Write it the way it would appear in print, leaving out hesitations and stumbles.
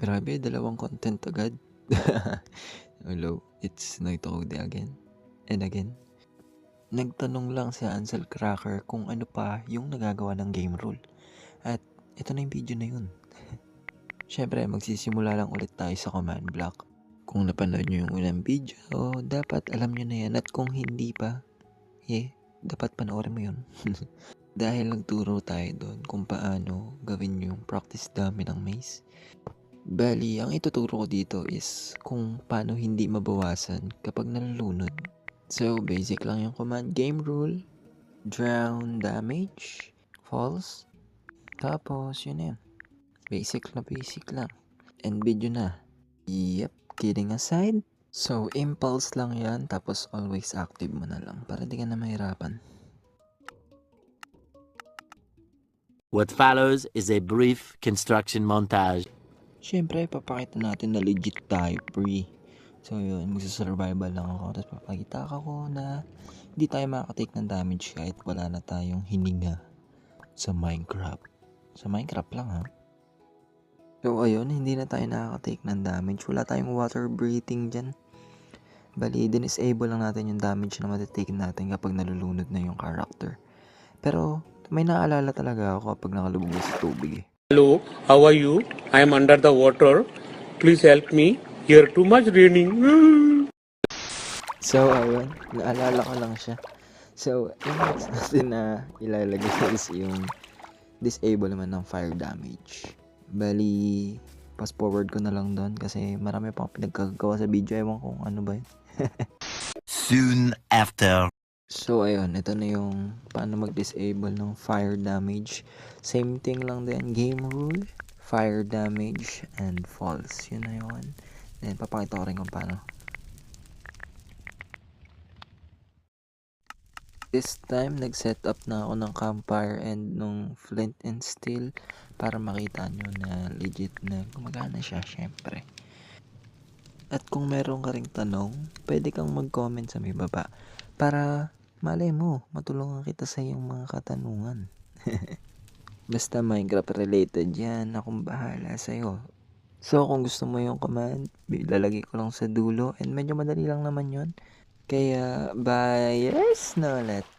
Grabe, dalawang content agad. Hello, it's Noitode again and again. Nagtanong lang si Ansel Cracker kung ano pa yung nagagawa ng game rule. At ito na yung video na yun. Siyempre, magsisimula lang ulit tayo sa command block. Kung napanood nyo yung unang video, dapat alam nyo na yan. At kung hindi pa, dapat panoorin mo yun. Dahil nagturo tayo doon kung paano gawin yung practice dummy ng maze. Bali, ang ituturo ko dito is kung paano hindi mabawasan kapag nalulunod. So, basic lang yung command game rule. Drown damage, false. Tapos, yun na yun. Basic lang. And video na. Yep, kidding aside. So, impulse lang yan. Tapos, always active mo na lang para di ka na mahirapan. What follows is a brief construction montage. Siyempre, papakita natin na legit tayo, pre. So yun, magsasurvival lang ako. Tapos papakita ko na hindi tayo makakatake ng damage kahit wala na tayong hininga sa Minecraft. Sa Minecraft lang ha. So ayun, hindi na tayo nakakatake ng damage. Wala tayong water breathing dyan. Bali, disable lang natin yung damage na matitake natin kapag nalulunod na yung character. Pero may naalala talaga ako kapag nakalubog sa tubig eh. Hello, how are you? I am under the water. Please help me. Here too much raining. So, ayun. Naalala ko lang siya. So, yung next natin na ilalagay is yung disable naman ng fire damage. Bali, fast forward ko na lang doon kasi marami pang pinagkagawa sa video. Ewan kung ano ba yun. Soon after. So, ayun. Ito na yung paano mag-disable ng fire damage. Same thing lang din. Game rule, fire damage, and false. Yun na yun. Then, papakita ko rin kung paano. This time, nag-set up na ako ng campfire and nung flint and steel para makita nyo na legit na gumagana siya, syempre. At kung meron ka ring tanong, pwede kang mag-comment sa may baba para malay mo, matulungan kita sa iyong mga katanungan. Basta Minecraft related yan, akong bahala sa'yo. So, kung gusto mo yung command, ilalagay ko lang sa dulo and medyo madali lang naman yun. Kaya, bye! Yes, no, let's